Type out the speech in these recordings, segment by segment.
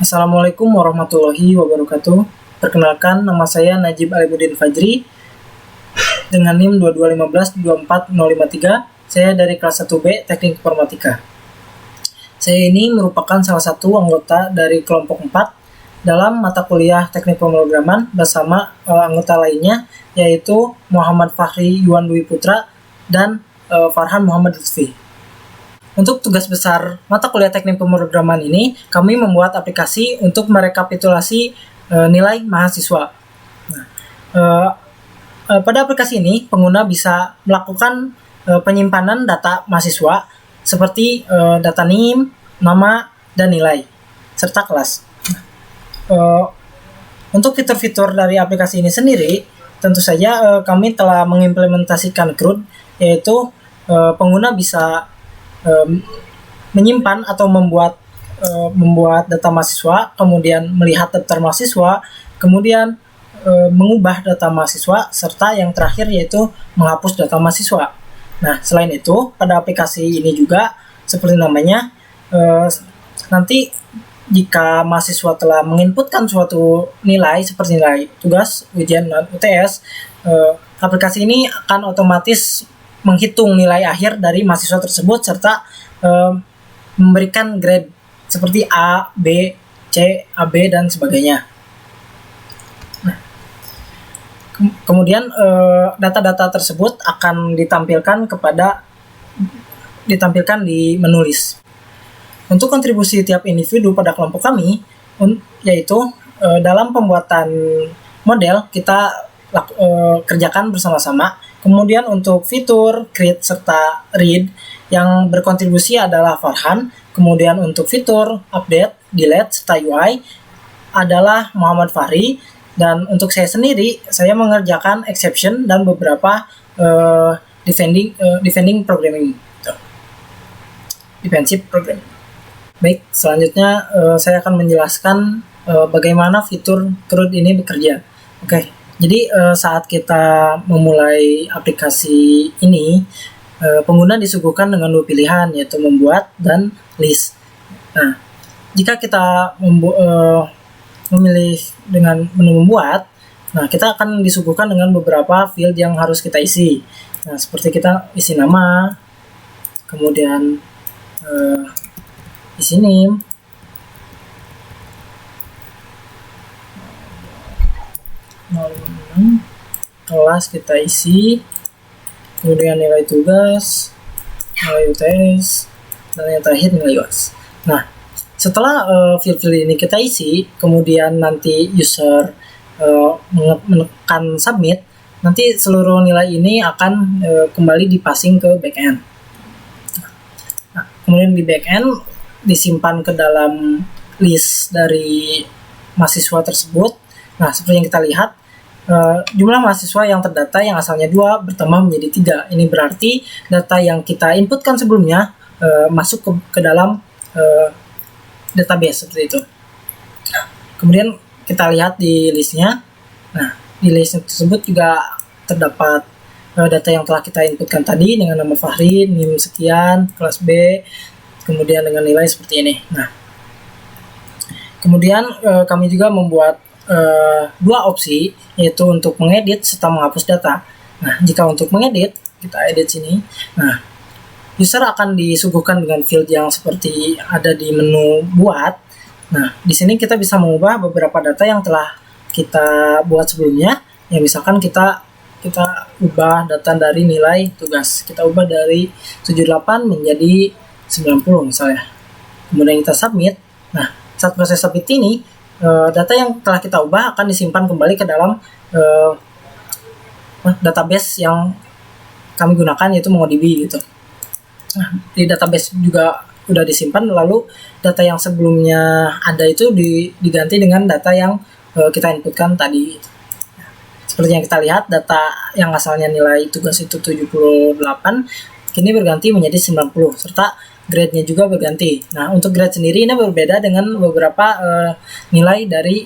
Assalamualaikum warahmatullahi wabarakatuh. Perkenalkan, nama saya Najib Alibuddin Fajri dengan NIM 221524053. Saya dari kelas 1B Teknik Informatika. Saya ini merupakan salah satu anggota dari kelompok 4 dalam mata kuliah Teknik Pemrograman bersama anggota lainnya, yaitu Muhammad Fahri Yuan Dwi Putra dan Farhan Muhammad Lutfi. Untuk tugas besar mata kuliah Teknik Pemrograman ini, kami membuat aplikasi untuk merekapitulasi nilai mahasiswa. Pada aplikasi ini, pengguna bisa melakukan penyimpanan data mahasiswa seperti data NIM, nama, dan nilai, serta kelas. Untuk fitur-fitur dari aplikasi ini sendiri, tentu saja kami telah mengimplementasikan CRUD, yaitu pengguna bisa menyimpan atau membuat data mahasiswa, kemudian melihat daftar mahasiswa, kemudian mengubah data mahasiswa, serta yang terakhir yaitu menghapus data mahasiswa. Nah, selain itu, pada aplikasi ini juga seperti namanya, nanti jika mahasiswa telah menginputkan suatu nilai seperti nilai tugas, ujian, dan UTS, aplikasi ini akan otomatis menghitung nilai akhir dari mahasiswa tersebut serta memberikan grade seperti A, B, C, AB, dan sebagainya. Nah, kemudian data-data tersebut akan ditampilkan di menulis. Untuk kontribusi tiap individu pada kelompok kami, yaitu dalam pembuatan model kita kerjakan bersama-sama. Kemudian untuk fitur, create, serta read yang berkontribusi adalah Farhan. Kemudian untuk fitur, update, delete, serta UI adalah Muhammad Fahri. Dan untuk saya sendiri, saya mengerjakan exception dan beberapa defending programming. Defensive programming. Baik, selanjutnya saya akan menjelaskan bagaimana fitur CRUD ini bekerja. Oke. Jadi saat kita memulai aplikasi ini, pengguna disuguhkan dengan dua pilihan, yaitu membuat dan list. Nah, jika kita memilih dengan menu membuat, nah kita akan disuguhkan dengan beberapa field yang harus kita isi. Nah, seperti kita isi nama, kemudian isi NIM, kelas kita isi, kemudian nilai tugas, nilai UTS, dan yang terakhir nilai UAS. Nah, setelah field-field ini kita isi, kemudian nanti user menekan submit, nanti seluruh nilai ini akan kembali dipasing ke backend. Nah, kemudian di backend disimpan ke dalam list dari mahasiswa tersebut. Nah, seperti yang kita lihat, jumlah mahasiswa yang terdata yang asalnya 2 bertambah menjadi 3. Ini berarti data yang kita inputkan sebelumnya masuk ke dalam database seperti itu. Nah, kemudian kita lihat di listnya. Nah, di list tersebut juga terdapat data yang telah kita inputkan tadi dengan nama Fahri, NIM sekian, kelas B, kemudian dengan nilai seperti ini. Nah, kemudian kami juga membuat dua opsi, yaitu untuk mengedit serta menghapus data. Nah, jika untuk mengedit, kita edit sini. Nah, user akan disuguhkan dengan field yang seperti ada di menu buat. Nah, di sini kita bisa mengubah beberapa data yang telah kita buat sebelumnya. Ya, misalkan kita ubah data dari nilai tugas. Kita ubah dari 78 menjadi 90 misalnya. Kemudian kita submit. Nah, saat proses submit ini, data yang telah kita ubah akan disimpan kembali ke dalam database yang kami gunakan, yaitu MongoDB gitu. Nah, di database juga udah disimpan, lalu data yang sebelumnya ada itu diganti dengan data yang kita inputkan tadi. Seperti yang kita lihat, data yang asalnya nilai tugas itu 78 kini berganti menjadi 90, serta grade-nya juga berganti. Nah, untuk grade sendiri ini berbeda dengan beberapa nilai dari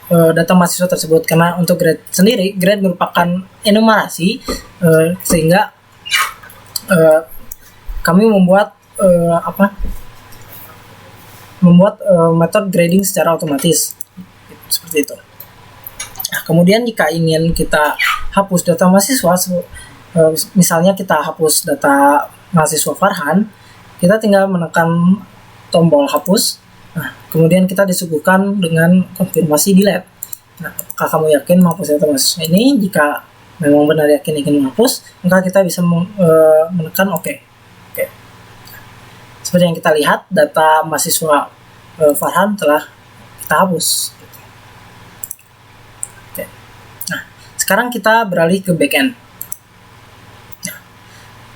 data mahasiswa tersebut, karena untuk grade sendiri, grade merupakan enumerasi, sehingga kami membuat membuat metode grading secara otomatis seperti itu. Nah, kemudian jika ingin kita hapus data mahasiswa, misalnya kita hapus data mahasiswa Farhan, kita tinggal menekan tombol hapus. Nah, kemudian kita disuguhkan dengan konfirmasi delete. Nah, apakah kamu yakin menghapus data mahasiswa ini? Jika memang benar yakin ingin menghapus, maka kita bisa menekan OK. Seperti yang kita lihat, data mahasiswa Farhan telah kita hapus. Nah, sekarang kita beralih ke backend. Nah,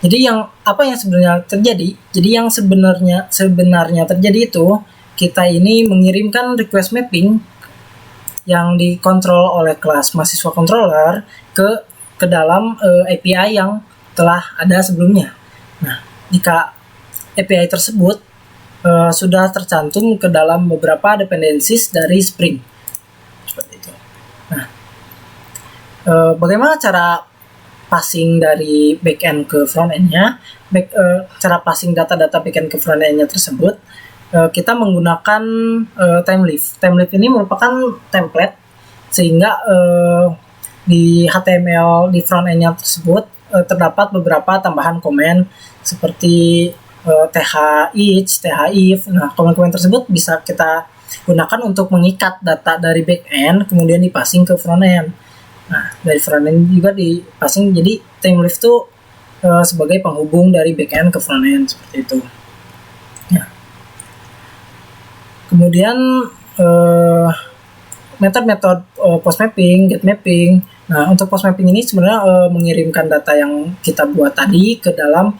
jadi apa yang sebenarnya terjadi? Jadi yang sebenarnya terjadi itu, kita ini mengirimkan request mapping yang dikontrol oleh kelas mahasiswa controller ke dalam API yang telah ada sebelumnya. Nah, jika API tersebut sudah tercantum ke dalam beberapa dependencies dari Spring. Seperti itu. Nah, bagaimana cara passing dari backend ke frontend-nya? Cara passing data-data backend ke frontend-nya tersebut, kita menggunakan TimeLeaf. TimeLeaf ini merupakan template sehingga di HTML di frontend-nya tersebut terdapat beberapa tambahan komen seperti th each, th if. Nah, komen-komen tersebut bisa kita gunakan untuk mengikat data dari backend kemudian dipassing ke frontend. Nah, dari frontend juga dipassing, jadi TimeLeaf itu sebagai penghubung dari backend ke frontend seperti itu. Nah, kemudian metode-metode post mapping, get mapping. Nah, untuk post mapping ini sebenarnya mengirimkan data yang kita buat tadi ke dalam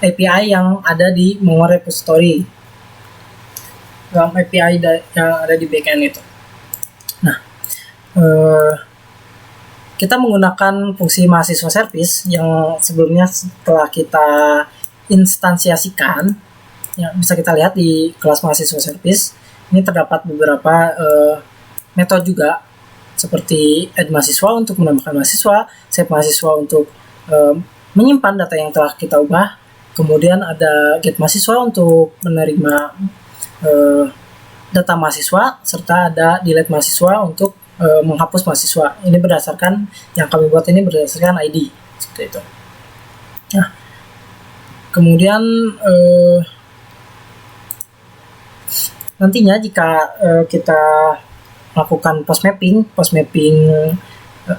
API yang ada di Mongo repository, dalam API yang ada di backend itu. Nah, kita menggunakan fungsi mahasiswa service yang sebelumnya setelah kita instansiasikan, yang bisa kita lihat di kelas mahasiswa service. Ini terdapat beberapa metode juga, seperti add mahasiswa untuk menambahkan mahasiswa, save mahasiswa untuk menyimpan data yang telah kita ubah. Kemudian ada get mahasiswa untuk menerima data mahasiswa, serta ada delete mahasiswa untuk menghapus mahasiswa. Ini berdasarkan, yang kami buat ini berdasarkan ID, seperti itu. Nah, kemudian nantinya jika kita melakukan post mapping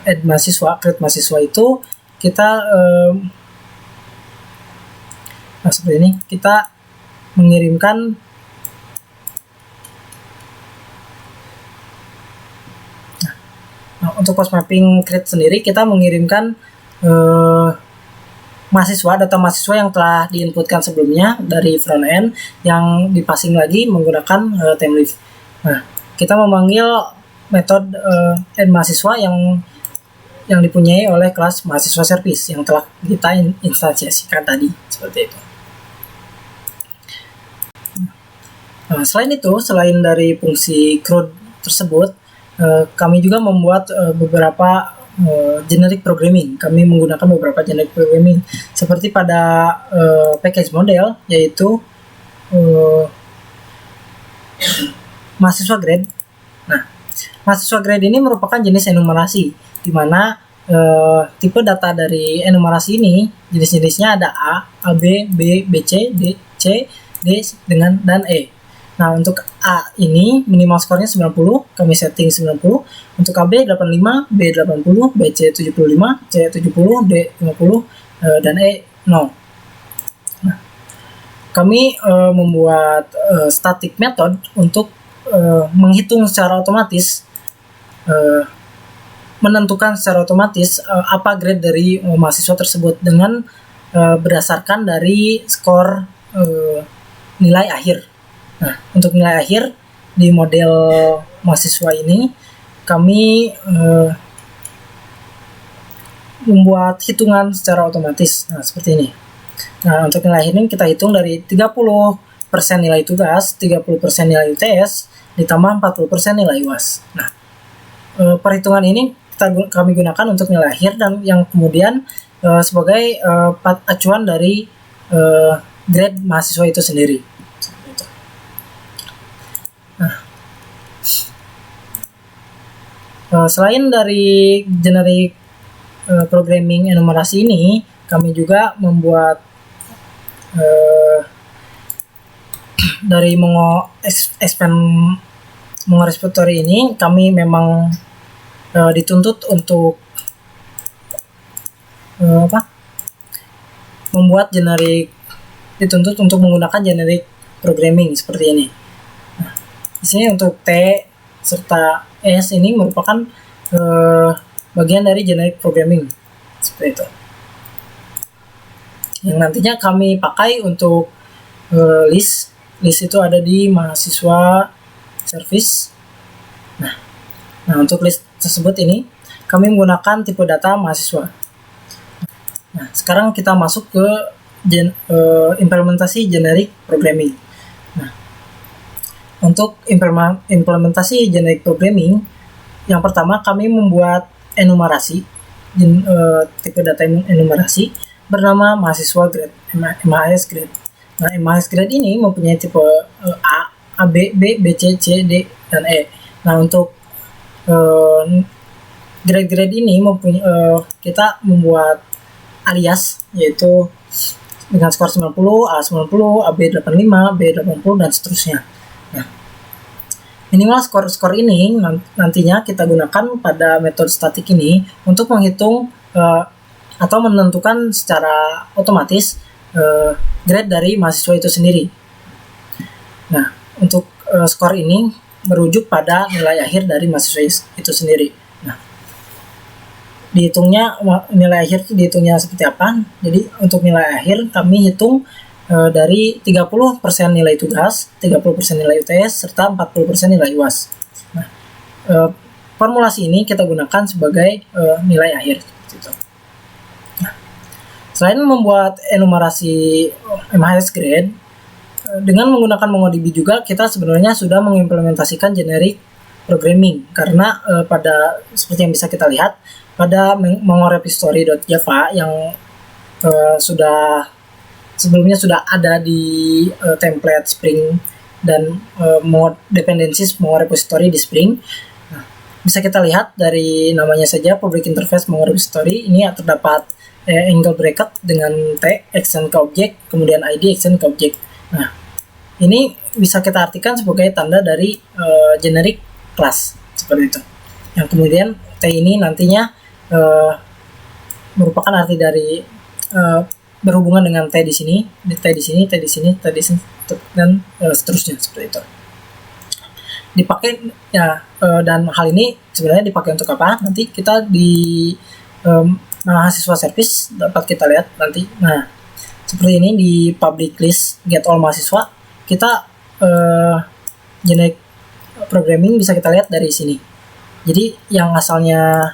add mahasiswa, create mahasiswa itu, kita nah, seperti ini, kita mengirimkan untuk post mapping create sendiri, kita mengirimkan data mahasiswa yang telah diinputkan sebelumnya dari front end yang dipassing lagi menggunakan TimeLeaf. Nah, kita memanggil metode add mahasiswa yang dipunyai oleh kelas mahasiswa service yang telah kita instansiasikan tadi, seperti itu. Nah, selain dari fungsi CRUD tersebut, kami juga membuat beberapa generic programming. Kami menggunakan beberapa generic programming seperti pada package model, yaitu mahasiswa grade. Nah, mahasiswa grade ini merupakan jenis enumerasi, di mana tipe data dari enumerasi ini jenis-jenisnya ada A, B, B, BC, D, C, D dan E. Nah, untuk A ini minimal skornya 90, kami setting 90. Untuk AB 85, B 80, BC 75, C 70, D 50, dan E 0. Nah, kami membuat static method untuk menghitung secara otomatis, menentukan secara otomatis apa grade dari mahasiswa tersebut dengan berdasarkan dari skor nilai akhir. Nah, untuk nilai akhir di model mahasiswa ini, kami membuat hitungan secara otomatis. Nah, seperti ini. Nah, untuk nilai akhir ini kita hitung dari 30% nilai tugas, 30% nilai UTS, ditambah 40% nilai UAS. Nah, perhitungan ini kami gunakan untuk nilai akhir, dan yang kemudian sebagai acuan dari grade mahasiswa itu sendiri. Selain dari generic programming enumerasi ini, kami juga membuat dari expand Mongo repository ini, kami memang dituntut untuk dituntut untuk menggunakan generic programming seperti ini. Nah, di sini untuk T serta S ini merupakan bagian dari generic programming seperti itu, yang nantinya kami pakai untuk list itu ada di mahasiswa service. Nah, untuk list tersebut ini kami menggunakan tipe data mahasiswa. Nah, sekarang kita masuk ke implementasi generic programming. Nah, untuk implementasi generic programming, yang pertama kami membuat enumerasi, tipe data enumerasi bernama mahasiswa grade, MHS grade. Nah, MHS grade ini mempunyai tipe A, B, B, C, C, D, dan E. Nah, untuk grade-grade ini kita membuat alias, yaitu dengan skor 90, A90, AB85, B80, dan seterusnya. Nah, minimal skor ini nantinya kita gunakan pada metode statik ini untuk menghitung atau menentukan secara otomatis grade dari mahasiswa itu sendiri. Nah, untuk skor ini merujuk pada nilai akhir dari mahasiswa itu sendiri. Nah, nilai akhir dihitungnya seperti apa? Jadi untuk nilai akhir kami hitung dari 30% nilai tugas, 30% nilai UTS, serta 40% nilai UAS. Nah, formulasi ini kita gunakan sebagai nilai akhir. Gitu. Nah, selain membuat enumerasi MHS grade, dengan menggunakan MongoDB juga kita sebenarnya sudah mengimplementasikan generic programming, karena seperti yang bisa kita lihat pada mongorepository.java yang sebelumnya sudah ada di template Spring dan dependencies mongorepository di Spring. Nah, bisa kita lihat dari namanya saja, public interface mongorepository ini terdapat angle bracket dengan T, extend ke objek, kemudian ID, extend ke objek. Nah, ini bisa kita artikan sebagai tanda dari generic class seperti itu. Yang kemudian T ini nantinya merupakan arti dari berhubungan dengan T di sini, T di sini, T di sini, T di sini, dan seterusnya seperti itu. Dipakai ya, dan hal ini sebenarnya dipakai untuk apa? Nanti kita di mahasiswa service dapat kita lihat nanti. Nah, seperti ini di public list get all mahasiswa, kita generic programming bisa kita lihat dari sini. Jadi yang asalnya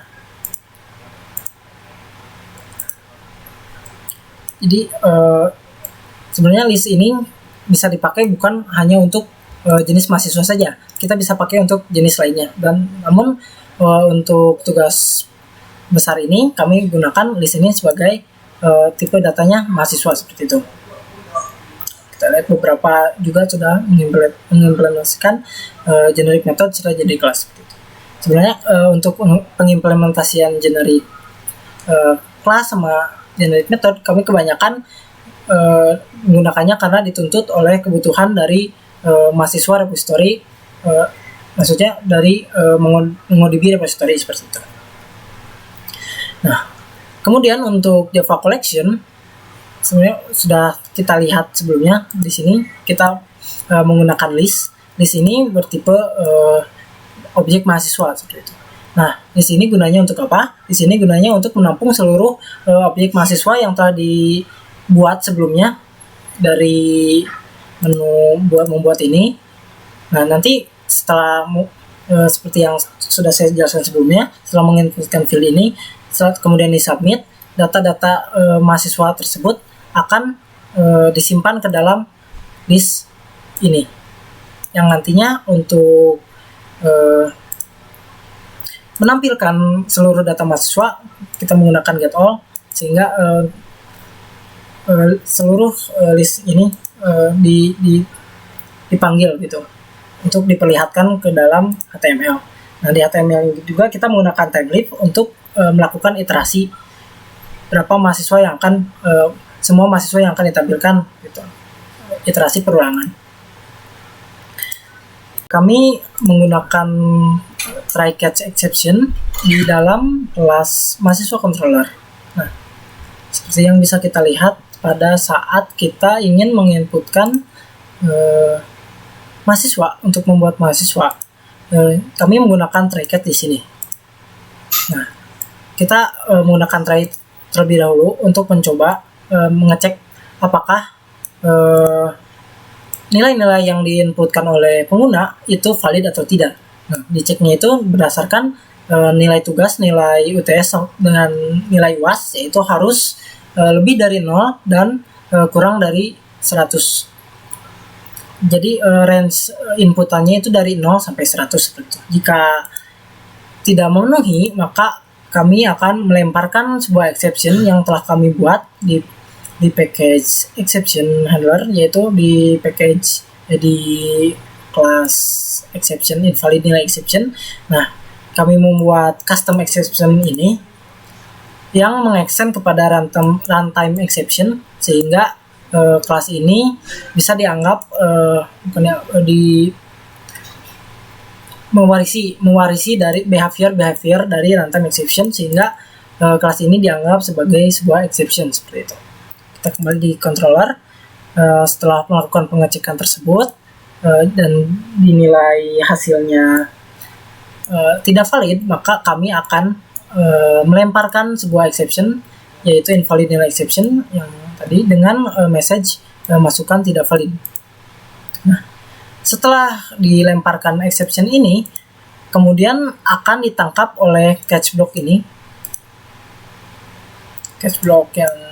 sebenarnya list ini bisa dipakai bukan hanya untuk jenis mahasiswa saja, kita bisa pakai untuk jenis lainnya. Dan namun untuk tugas besar ini kami gunakan list ini sebagai tipe datanya mahasiswa seperti itu. Kita lihat beberapa juga sudah mengimplementasikan generic method serta generic class seperti itu. Sebenarnya untuk pengimplementasian generic class sama generic method kami kebanyakan menggunakannya karena dituntut oleh kebutuhan dari mahasiswa repository, maksudnya dari MongoDB repository seperti itu. Nah, kemudian untuk Java Collection sebenarnya sudah kita lihat sebelumnya. Di sini kita menggunakan list. List ini bertipe objek mahasiswa seperti itu. Nah, di sini gunanya untuk apa? Di sini gunanya untuk menampung seluruh objek mahasiswa yang telah dibuat sebelumnya dari menu membuat ini. Nah, nanti setelah seperti yang sudah saya jelaskan sebelumnya, setelah menginputkan field ini, kemudian disubmit, data-data mahasiswa tersebut akan disimpan ke dalam list ini, yang nantinya untuk menampilkan seluruh data mahasiswa kita menggunakan get all, sehingga seluruh list ini dipanggil gitu. untuk diperlihatkan ke dalam HTML. Nah, di HTML juga kita menggunakan TimeLeaf untuk melakukan iterasi berapa mahasiswa yang akan semua mahasiswa yang akan ditampilkan gitu. Iterasi perulangan. Kami menggunakan try catch exception di dalam kelas mahasiswa controller. Nah, seperti yang bisa kita lihat pada saat kita ingin menginputkan mahasiswa untuk membuat mahasiswa, kami menggunakan try catch di sini. Nah, kita menggunakan try terlebih dahulu untuk mencoba mengecek apakah nilai-nilai yang diinputkan oleh pengguna itu valid atau tidak. Nah, diceknya itu berdasarkan nilai tugas, nilai UTS dengan nilai UAS, yaitu harus lebih dari 0 dan kurang dari 100. Jadi range inputannya itu dari 0 sampai 100 seperti itu. Jika tidak memenuhi, maka kami akan melemparkan sebuah exception yang telah kami buat di package exception handler, yaitu di package di kelas exception invalid nilai exception. Nah, kami membuat custom exception ini yang mengextend kepada runtime exception, sehingga kelas ini bisa dianggap mewarisi dari behavior dari runtime exception, sehingga kelas ini dianggap sebagai sebuah exception seperti itu. Kita kembali di controller. Setelah melakukan pengecekan tersebut dan dinilai hasilnya tidak valid, maka kami akan melemparkan sebuah exception, yaitu invalid nilai exception yang tadi dengan message masukan tidak valid. Nah, setelah dilemparkan exception ini, kemudian akan ditangkap oleh catch block ini. Catch block yang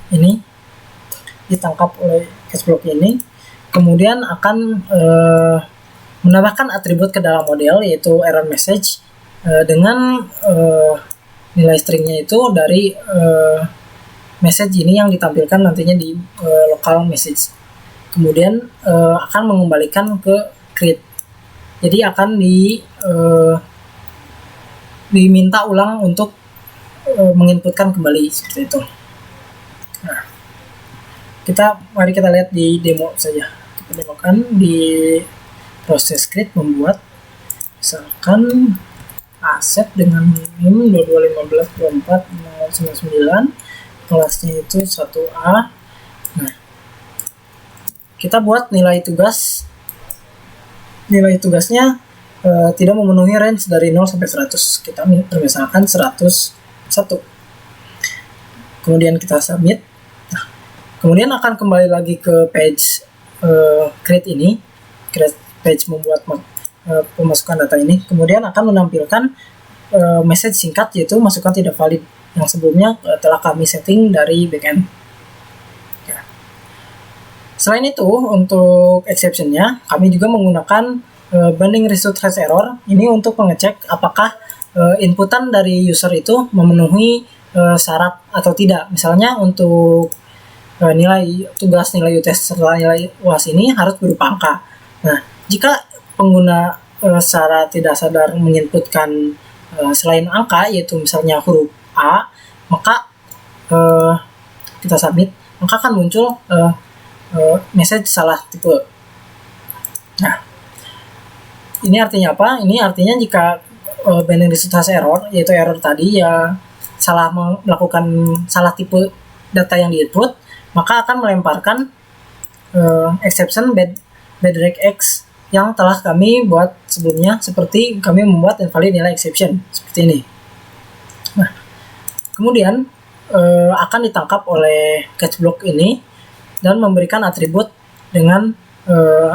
ini ditangkap oleh catch block ini, kemudian akan menambahkan atribut ke dalam model, yaitu error message dengan nilai stringnya itu dari message ini yang ditampilkan nantinya di local message. Kemudian akan mengembalikan ke create. Jadi akan diminta ulang untuk menginputkan kembali seperti itu. Nah, mari kita lihat di demo saja. Kita demokan di proses create membuat, misalkan aset dengan NIM 22152499, kelasnya itu 1A. Nah, kita buat nilai tugasnya tidak memenuhi range dari 0 sampai 100. Kita misalkan 101. Kemudian kita submit. Nah, kemudian akan kembali lagi ke page create ini, create page membuat pemasukan data ini. Kemudian akan menampilkan message singkat, yaitu masukan tidak valid, yang sebelumnya telah kami setting dari backend. Ya. Selain itu, untuk exception-nya kami juga menggunakan binding result hash error ini untuk mengecek apakah inputan dari user itu memenuhi syarat atau tidak. Misalnya untuk nilai tugas, nilai UTS serta nilai UAS ini harus berupa angka. Nah, jika pengguna secara tidak sadar menginputkan selain angka, yaitu misalnya huruf A, maka kita submit, maka akan muncul message salah tipe. Nah, ini artinya apa? Ini artinya jika binding result hash error, yaitu error tadi ya melakukan salah tipe data yang di-input, maka akan melemparkan exception bad-rec X yang telah kami buat sebelumnya, seperti kami membuat invalid nilai exception seperti ini. Nah, kemudian akan ditangkap oleh catch block ini dan memberikan atribut dengan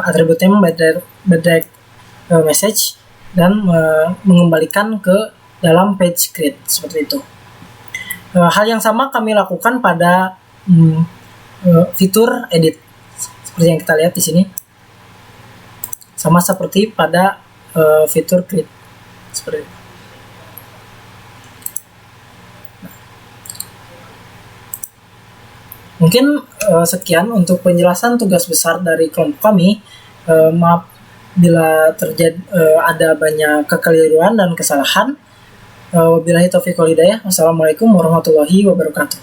atributnya bad-rec message dan mengembalikan ke dalam page create seperti itu. Hal yang sama kami lakukan pada fitur edit seperti yang kita lihat di sini, sama seperti pada fitur create seperti itu. Mungkin sekian untuk penjelasan tugas besar dari kelompok kami. Maaf bila terjadi ada banyak kekeliruan dan kesalahan. Wabillahi taufiq wal hidayah. Wassalamualaikum warahmatullahi wabarakatuh.